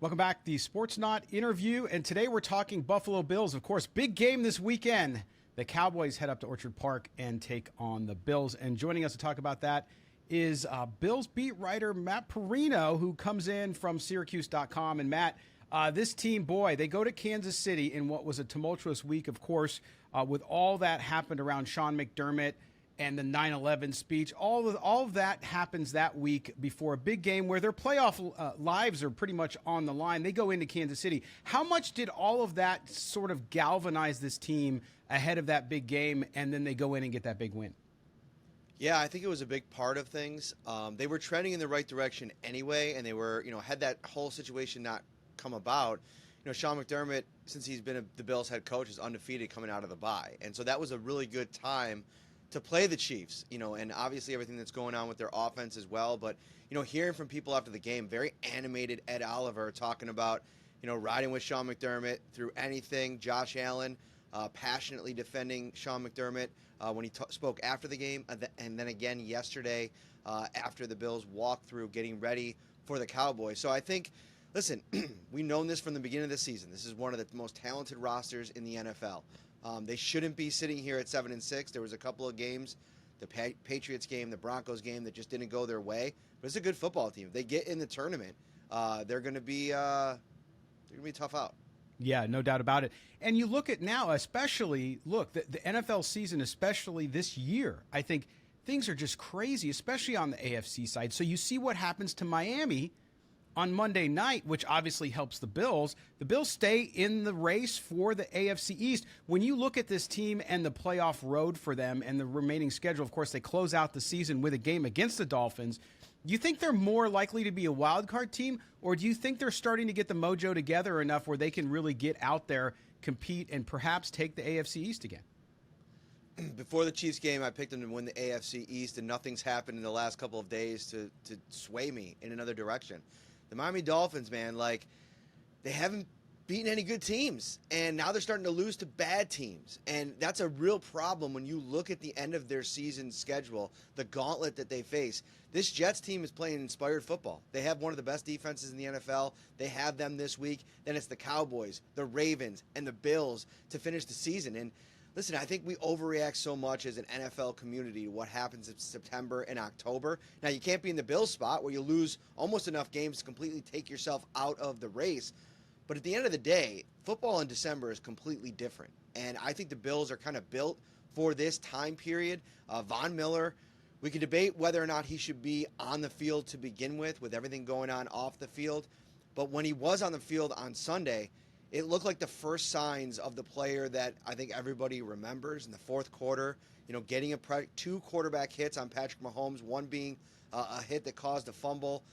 Welcome back, the Sportsnaut interview, and today we're talking Buffalo Bills. Of course, big game this weekend. The Cowboys head up to Orchard Park and take on the Bills. And joining us to talk about that is Bills beat writer Matt Parrino, who comes in from Syracuse.com. And Matt, this team, boy, they go to Kansas City in what was a tumultuous week, of course, with all that happened around Sean McDermott and the 9/11 speech. All of that happens that week before a big game where their playoff lives are pretty much on the line. They go into Kansas City. How much did all of that sort of galvanize this team ahead of that big game, and then they go in and get that big win? Yeah, I think it was a big part of things. They were trending in the right direction anyway, and they were, had that whole situation not come about, Sean McDermott, since he's been the Bills head coach, is undefeated coming out of the bye. And so that was a really good time to play the Chiefs, and obviously everything that's going on with their offense as well. But, hearing from people after the game, very animated Ed Oliver talking about, riding with Sean McDermott through anything. Josh Allen passionately defending Sean McDermott when he spoke after the game, and then again yesterday after the Bills walked through getting ready for the Cowboys. So I think, listen, we've known this from the beginning of the season. This is one of the most talented rosters in the NFL. They shouldn't be sitting here at 7-6. There was a couple of games, the Patriots game, the Broncos game, that just didn't go their way. But it's a good football team. If they get in the tournament, they're going to be tough out. Yeah, no doubt about it. And you look at now, especially, the NFL season, especially this year, I think things are just crazy, especially on the AFC side. So you see what happens to Miami on Monday night, which obviously helps the Bills. The Bills stay in the race for the AFC East. When you look at this team and the playoff road for them and the remaining schedule, of course, they close out the season with a game against the Dolphins. Do you think they're more likely to be a wild card team, or do you think they're starting to get the mojo together enough where they can really get out there, compete, and perhaps take the AFC East again? Before the Chiefs game, I picked them to win the AFC East, and nothing's happened in the last couple of days to sway me in another direction. The Miami Dolphins, man, they haven't beaten any good teams, and now they're starting to lose to bad teams. And that's a real problem when you look at the end of their season schedule, the gauntlet that they face. This Jets team is playing inspired football. They have one of the best defenses in the NFL. They have them this week. Then it's the Cowboys, the Ravens, and the Bills to finish the season. And listen, I think we overreact so much as an NFL community to what happens in September and October. Now, you can't be in the Bills spot where you lose almost enough games to completely take yourself out of the race. But at the end of the day, football in December is completely different. And I think the Bills are kind of built for this time period. Von Miller, we can debate whether or not he should be on the field to begin with everything going on off the field. But when he was on the field on Sunday, it looked like the first signs of the player that I think everybody remembers in the fourth quarter, getting two quarterback hits on Patrick Mahomes, one being a hit that caused a fumble,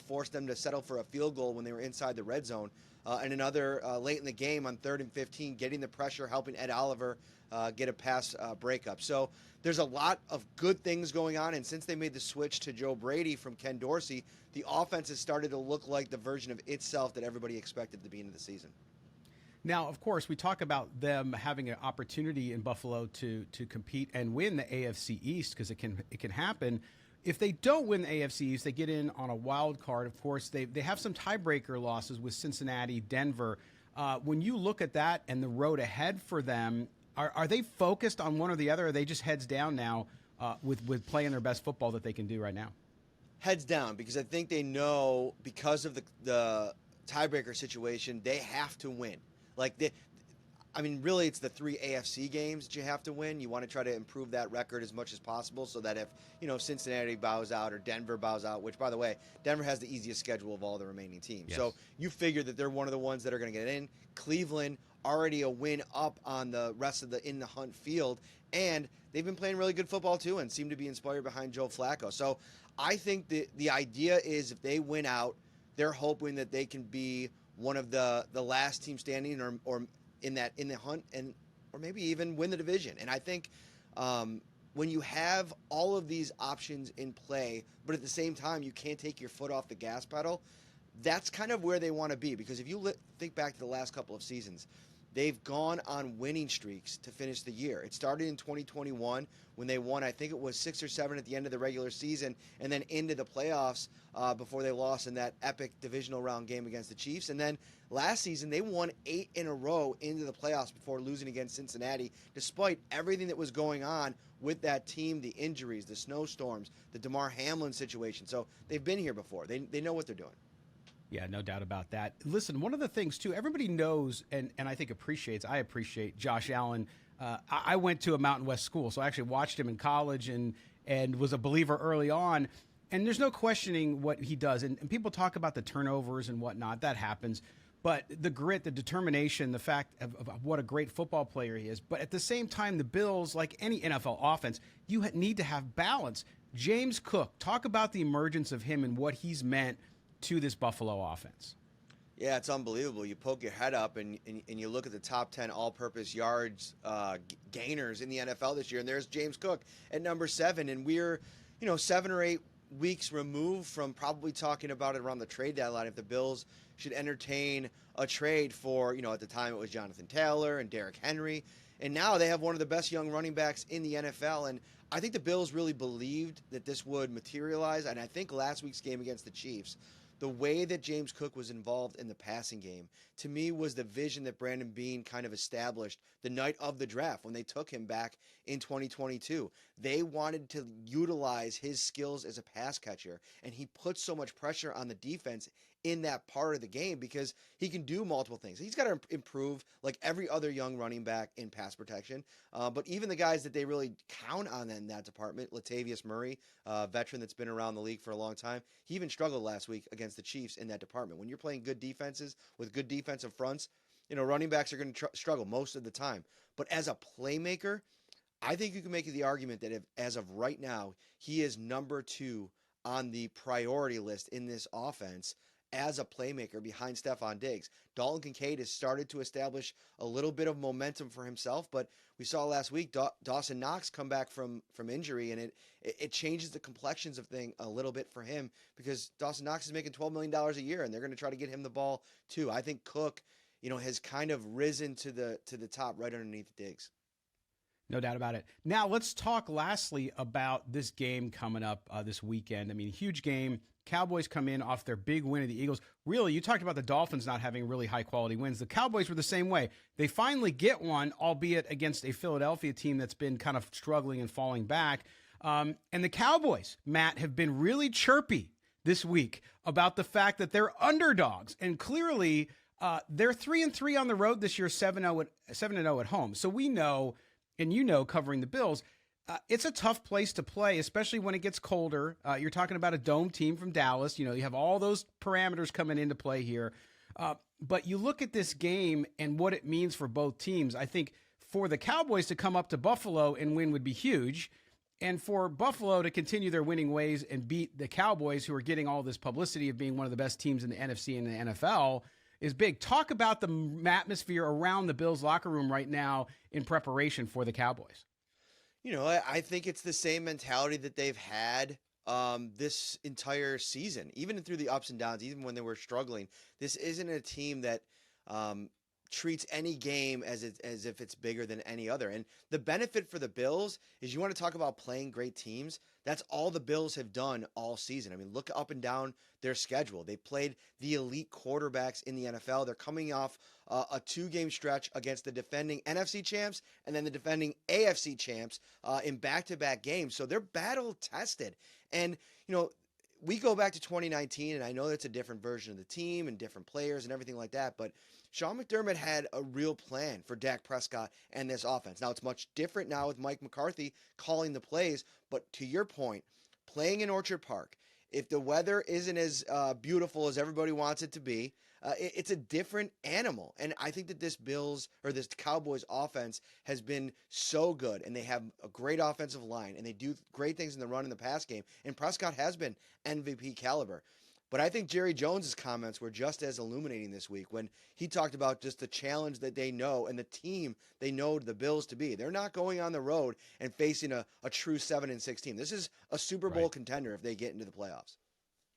forced them to settle for a field goal when they were inside the red zone, and another late in the game on 3rd and 15, getting the pressure, helping Ed Oliver get a pass breakup. So there's a lot of good things going on, and since they made the switch to Joe Brady from Ken Dorsey, the offense has started to look like the version of itself that everybody expected at the beginning of the season. Now, of course, we talk about them having an opportunity in Buffalo to compete and win the AFC East because it can happen. If they don't win the AFC East, they get in on a wild card. Of course, they have some tiebreaker losses with Cincinnati, Denver. When you look at that and the road ahead for them, are they focused on one or the other? Or are they just heads down now with playing their best football that they can do right now? Heads down, because I think they know because of the tiebreaker situation, they have to win. Really, it's the 3 AFC games that you have to win. You want to try to improve that record as much as possible so that if, Cincinnati bows out or Denver bows out, which, by the way, Denver has the easiest schedule of all the remaining teams. Yes. So you figure that they're one of the ones that are going to get in. Cleveland, already a win up on the rest of the in the hunt field, and they've been playing really good football too and seem to be inspired behind Joe Flacco. So I think the idea is if they win out, they're hoping that they can be one of the last team standing or in the hunt or maybe even win the division. And I think when you have all of these options in play, but at the same time you can't take your foot off the gas pedal, that's kind of where they want to be. Because if you think back to the last couple of seasons, they've gone on winning streaks to finish the year. It started in 2021 when they won, I think it was 6 or 7 at the end of the regular season, and then into the playoffs before they lost in that epic divisional round game against the Chiefs. And then last season, they won 8 in a row into the playoffs before losing against Cincinnati, despite everything that was going on with that team, the injuries, the snowstorms, the Damar Hamlin situation. So they've been here before. They know what they're doing. Yeah, no doubt about that. Listen, one of the things, too, everybody knows and I think I appreciate Josh Allen. I went to a Mountain West school, so I actually watched him in college and was a believer early on. And there's no questioning what he does. And people talk about the turnovers and whatnot. That happens. But the grit, the determination, the fact of what a great football player he is. But at the same time, the Bills, like any NFL offense, you need to have balance. James Cook, talk about the emergence of him and what he's meant to this Buffalo offense. Yeah, it's unbelievable. You poke your head up and you look at the top 10 all-purpose yards gainers in the NFL this year, and there's James Cook at number 7. And we're, 7 or 8 weeks removed from probably talking about it around the trade deadline if the Bills should entertain a trade for, at the time it was Jonathan Taylor and Derrick Henry. And now they have one of the best young running backs in the NFL. And I think the Bills really believed that this would materialize. And I think last week's game against the Chiefs, the way that James Cook was involved in the passing game, to me, was the vision that Brandon Beane kind of established the night of the draft when they took him back in 2022. They wanted to utilize his skills as a pass catcher, and he put so much pressure on the defense in that part of the game because he can do multiple things. He's got to improve like every other young running back in pass protection. But even the guys that they really count on in that department, Latavius Murray, a veteran that's been around the league for a long time, he even struggled last week against the Chiefs in that department. When you're playing good defenses with good defensive fronts, running backs are going to struggle most of the time. But as a playmaker, I think you can make the argument that as of right now, he is number 2 on the priority list in this offense as a playmaker behind Stephon Diggs. Dalton Kincaid has started to establish a little bit of momentum for himself, but we saw last week Dawson Knox come back from injury, and it changes the complexions of thing a little bit for him because Dawson Knox is making $12 million a year, and they're going to try to get him the ball too. I think Cook, has kind of risen to the top right underneath Diggs. No doubt about it. Now, let's talk lastly about this game coming up this weekend. I mean, huge game. Cowboys come in off their big win of the Eagles. Really, you talked about the Dolphins not having really high-quality wins. The Cowboys were the same way. They finally get one, albeit against a Philadelphia team that's been kind of struggling and falling back. And the Cowboys, Matt, have been really chirpy this week about the fact that they're underdogs. And clearly, they're 3-3 on the road this year, 7-0 at home. So we know, and covering the Bills, it's a tough place to play, especially when it gets colder. You're talking about a dome team from Dallas. You have all those parameters coming into play here. But you look at this game and what it means for both teams. I think for the Cowboys to come up to Buffalo and win would be huge. And for Buffalo to continue their winning ways and beat the Cowboys, who are getting all this publicity of being one of the best teams in the NFC and the NFL, is big. Talk about the atmosphere around the Bills locker room right now in preparation for the Cowboys. I think it's the same mentality that they've had this entire season, even through the ups and downs, even when they were struggling. This isn't a team that treats any game as if it's bigger than any other. And the benefit for the Bills is, you want to talk about playing great teams. That's all the Bills have done all season. I mean, look up and down their schedule. They played the elite quarterbacks in the NFL. They're coming off a 2-game stretch against the defending NFC champs and then the defending AFC champs in back-to-back games. So they're battle-tested. And, we go back to 2019, and I know that's a different version of the team and different players and everything like that, but Sean McDermott had a real plan for Dak Prescott and this offense. Now, it's much different now with Mike McCarthy calling the plays, but to your point, playing in Orchard Park, if the weather isn't as beautiful as everybody wants it to be, it's a different animal. And I think that this Cowboys offense has been so good, and they have a great offensive line, and they do great things in the run and the pass game. And Prescott has been MVP caliber. But I think Jerry Jones's comments were just as illuminating this week when he talked about just the challenge that they know and the team they know the Bills to be. They're not going on the road and facing a true 7-6 team. This is a Super Bowl contender if they get into the playoffs.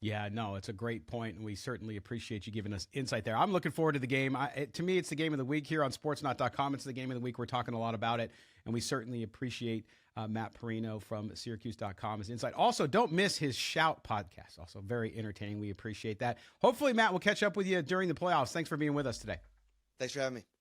Yeah, no, it's a great point, and we certainly appreciate you giving us insight there. I'm looking forward to the game. To me, it's the game of the week here on Sportsnaut.com. It's the game of the week. We're talking a lot about it, and we certainly appreciate Matt Parrino from Syracuse.com his insight. Also, don't miss his Shout podcast. Also very entertaining. We appreciate that. Hopefully, Matt, will catch up with you during the playoffs. Thanks for being with us today. Thanks for having me.